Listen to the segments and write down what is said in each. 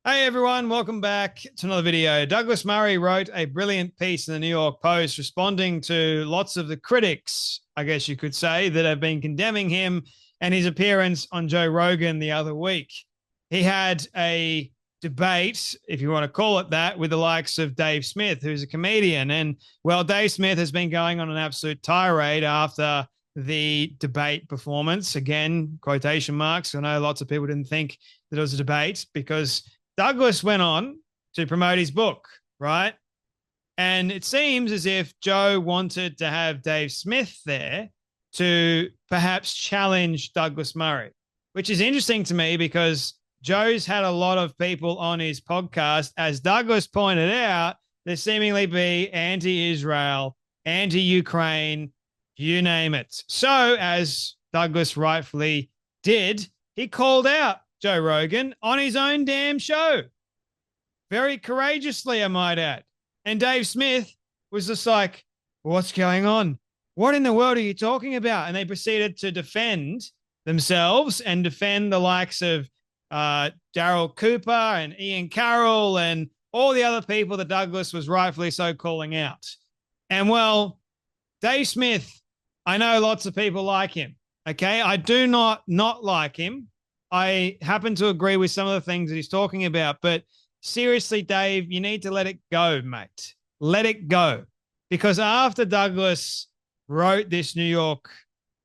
Hey everyone, welcome back to another video. Douglas Murray wrote a brilliant piece in the New York Post responding to lots of the critics, I guess you could say, that have been condemning him and his appearance on Joe Rogan the other week. He had a debate, if you want to call it that, with the likes of Dave Smith, who's a comedian. And well, Dave Smith has been going on an absolute tirade after the debate performance. Again, quotation marks. I know lots of people didn't think that it was a debate because Douglas went on to promote his book, right? And it seems as if Joe wanted to have Dave Smith there to perhaps challenge Douglas Murray, which is interesting to me because Joe's had a lot of people on his podcast. As Douglas pointed out, there seemingly be anti-Israel, anti-Ukraine, you name it. So, as Douglas rightfully did, he called out Joe Rogan on his own damn show. Very courageously, I might add. And Dave Smith was just like, what's going on? What in the world are you talking about? And they proceeded to defend themselves and defend the likes of Daryl Cooper and Ian Carroll and all the other people that Douglas was rightfully so calling out. And well, Dave Smith, I know lots of people like him. Okay. I do not like him. I happen to agree with some of the things that he's talking about, but seriously, Dave, you need to let it go, mate. Let it go. Because after Douglas wrote this New York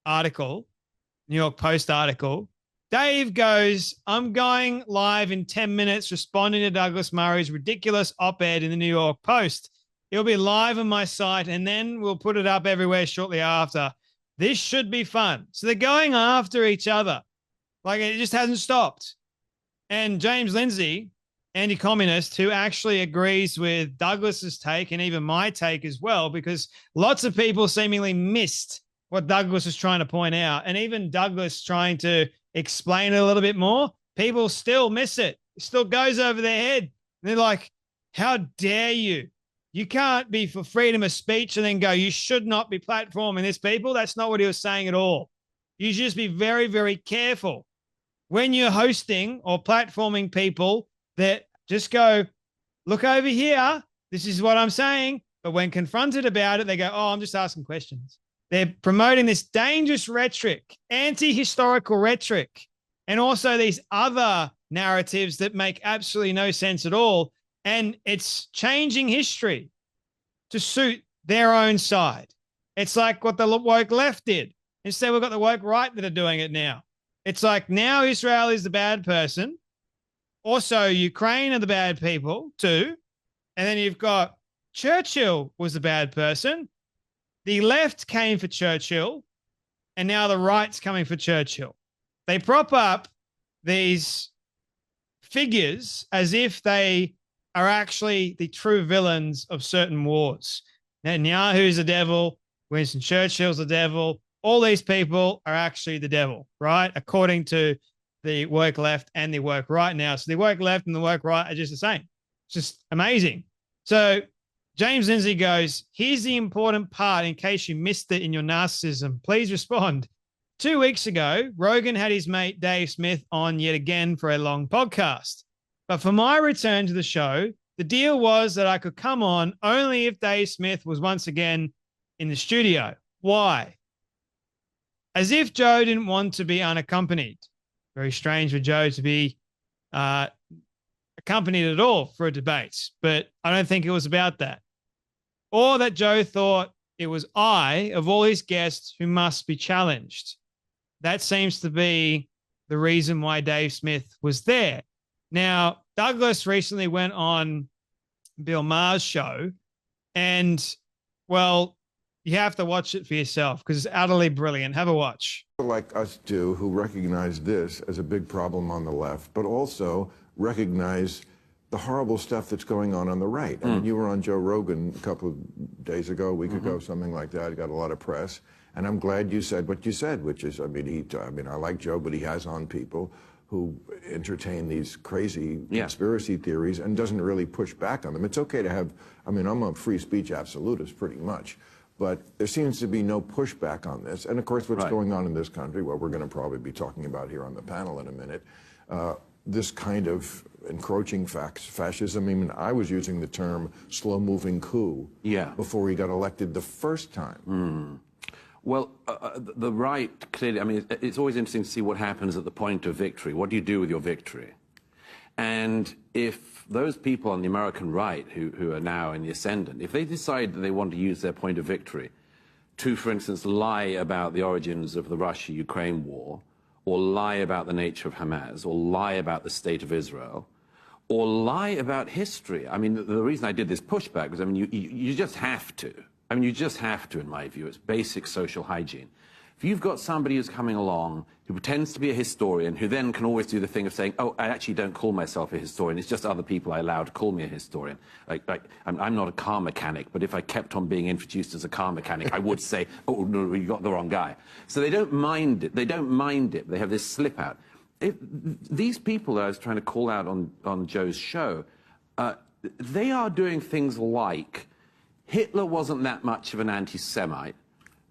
Post article, Dave goes, I'm going live in 10 minutes responding to Douglas Murray's ridiculous op-ed in the New York Post. It'll be live on my site, and then we'll put it up everywhere shortly after. This should be fun. So they're going after each other. Like, it just hasn't stopped. And James Lindsay, anti-communist, who actually agrees with Douglas's take and even my take as well, because lots of people seemingly missed what Douglas was trying to point out. And even Douglas trying to explain it a little bit more, people still miss it. It still goes over their head. And they're like, how dare you? You can't be for freedom of speech and then go, you should not be platforming this, people. That's not what he was saying at all. You should just be very, very careful when you're hosting or platforming people that just go, look over here, this is what I'm saying. But when confronted about it, they go, oh, I'm just asking questions. They're promoting this dangerous rhetoric, anti-historical rhetoric, and also these other narratives that make absolutely no sense at all. And it's changing history to suit their own side. It's like what the woke left did. Instead, we've got the woke right that are doing it now. It's like now Israel is the bad person. Also, Ukraine are the bad people too. And then you've got Churchill was the bad person. The left came for Churchill, and now the right's coming for Churchill. They prop up these figures as if they are actually the true villains of certain wars. Netanyahu's the devil. Winston Churchill's the devil. All these people are actually the devil, right? According to the woke left and the woke right now. So the woke left and the woke right are just the same. It's just amazing. So James Lindsay goes, here's the important part in case you missed it in your narcissism. Please respond. 2 weeks ago, Rogan had his mate Dave Smith on yet again for a long podcast. But for my return to the show, the deal was that I could come on only if Dave Smith was once again in the studio. Why? As if Joe didn't want to be unaccompanied. Very strange for Joe to be accompanied at all for a debate, but I don't think it was about that. Or that Joe thought it was I, of all his guests, who must be challenged. That seems to be the reason why Dave Smith was there. Now, Douglas recently went on Bill Maher's show, and, well, you have to watch it for yourself because it's utterly brilliant. Have a watch. Like us do, who recognize this as a big problem on the left, but also recognize the horrible stuff that's going on the right. I mean, you were on Joe Rogan a couple of days ago, a week ago, something like that. It got a lot of press. And I'm glad you said what you said, which is, I mean, I like Joe, but he has on people who entertain these crazy conspiracy theories and doesn't really push back on them. It's okay to have, I mean, I'm a free speech absolutist pretty much. But there seems to be no pushback on this. And of course, what's going on in this country, what we're going to probably be talking about here on the panel in a minute, this kind of encroaching fascism. I mean, I was using the term slow-moving coup before he got elected the first time. Well, the right, clearly, I mean, it's always interesting to see what happens at the point of victory. What do you do with your victory? And if those people on the American right who are now in the ascendant, if they decide that they want to use their point of victory to, for instance, lie about the origins of the Russia-Ukraine war, or lie about the nature of Hamas, or lie about the state of Israel, or lie about history. I mean, the reason I did this pushback was, I mean, you just have to. I mean, you just have to, in my view. It's basic social hygiene. If you've got somebody who's coming along who pretends to be a historian, who then can always do the thing of saying, oh, I actually don't call myself a historian, it's just other people I allow to call me a historian. I'm not a car mechanic, but if I kept on being introduced as a car mechanic, I would say, oh, no, you got the wrong guy. So they don't mind it. They don't mind it. They have this slip out. These people that I was trying to call out on Joe's show, they are doing things like Hitler wasn't that much of an anti-Semite.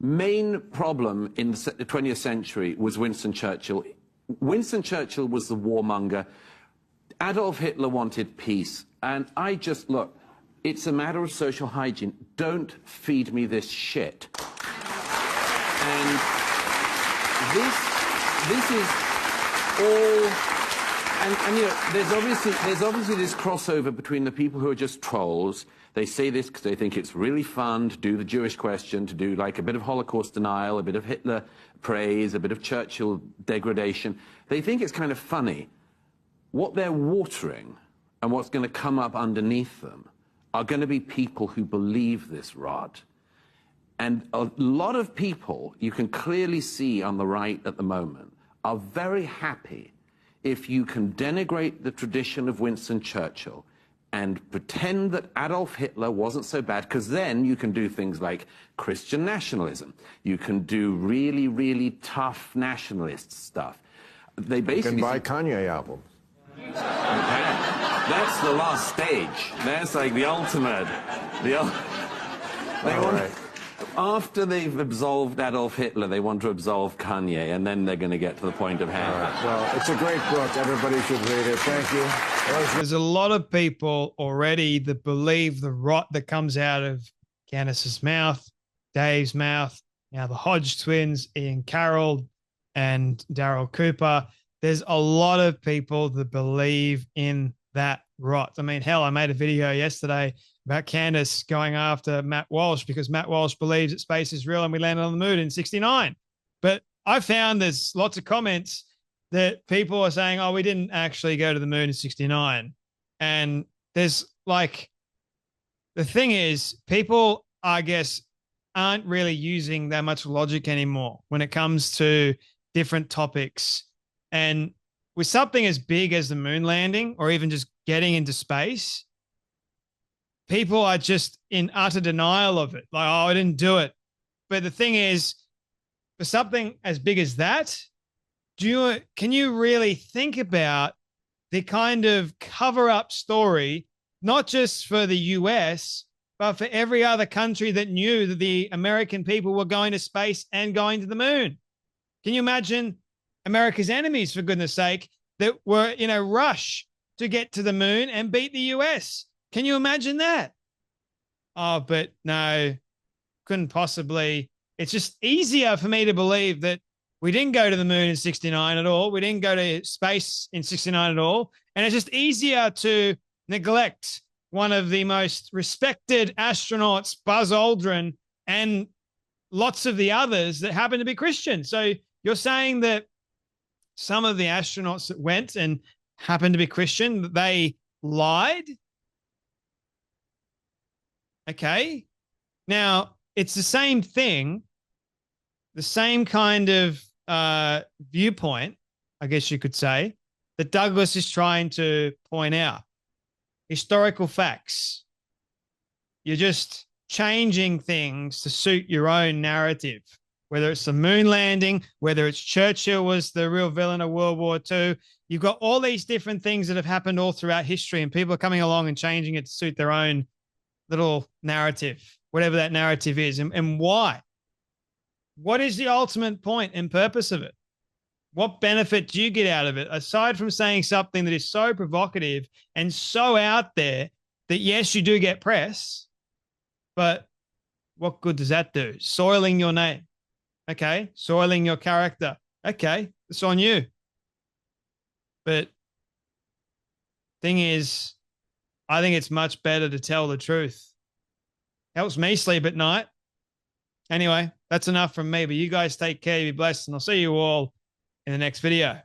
Main problem in the 20th century was Winston Churchill. Winston Churchill was the warmonger. Adolf Hitler wanted peace. And I just, look, it's a matter of social hygiene. Don't feed me this shit. And this is all... And you know, there's obviously this crossover between the people who are just trolls. They say this because they think it's really fun to do the Jewish question, to do like a bit of Holocaust denial, a bit of Hitler praise, a bit of Churchill degradation. They think it's kind of funny. What they're watering and what's going to come up underneath them are going to be people who believe this rot. And a lot of people, you can clearly see on the right at the moment, are very happy if you can denigrate the tradition of Winston Churchill and pretend that Adolf Hitler wasn't so bad, because then you can do things like Christian nationalism. You can do really, really tough nationalist stuff. They basically... You can buy Kanye albums. That's the last stage. That's like the ultimate. After they've absolved Adolf Hitler, they want to absolve Kanye, and then they're going to get to the point of hell. Right. Well, it's a great book. Everybody should read it. Thank you. There's a lot of people already that believe the rot that comes out of Candace's mouth, Dave's mouth, now the Hodge twins, Ian Carroll and Daryl Cooper. There's a lot of people that believe in that rot. I mean, hell, I made a video yesterday about Candace going after Matt Walsh because Matt Walsh believes that space is real and we landed on the moon in 69. But I found there's lots of comments that people are saying, oh, we didn't actually go to the moon in 69. And there's like, the thing is, people, I guess, aren't really using that much logic anymore when it comes to different topics. And with something as big as the moon landing or even just getting into space, people are just in utter denial of it. Like, oh, I didn't do it. But the thing is, for something as big as that, can you really think about the kind of cover-up story, not just for the US, but for every other country that knew that the American people were going to space and going to the moon? Can you imagine America's enemies, for goodness sake, that were in a rush to get to the moon and beat the US? Can you imagine that? Oh, but no, couldn't possibly. It's just easier for me to believe that we didn't go to the moon in 69 at all. We didn't go to space in 69 at all. And it's just easier to neglect one of the most respected astronauts, Buzz Aldrin, and lots of the others that happen to be Christian. So you're saying that some of the astronauts that went and happened to be Christian, they lied? Okay. Now, it's the same thing, the same kind of viewpoint, I guess you could say, that Douglas is trying to point out. Historical facts. You're just changing things to suit your own narrative, whether it's the moon landing, whether it's Churchill was the real villain of World War II. You've got all these different things that have happened all throughout history, and people are coming along and changing it to suit their own little narrative, whatever that narrative is. And why? What is the ultimate point and purpose of it? What benefit do you get out of it aside from saying something that is so provocative and so out there that, yes, you do get press, but what good does that do? Soiling your name. Okay. Soiling your character. Okay. It's on you. But thing is, I think it's much better to tell the truth. Helps me sleep at night. Anyway, that's enough from me, but you guys take care, be blessed, and I'll see you all in the next video.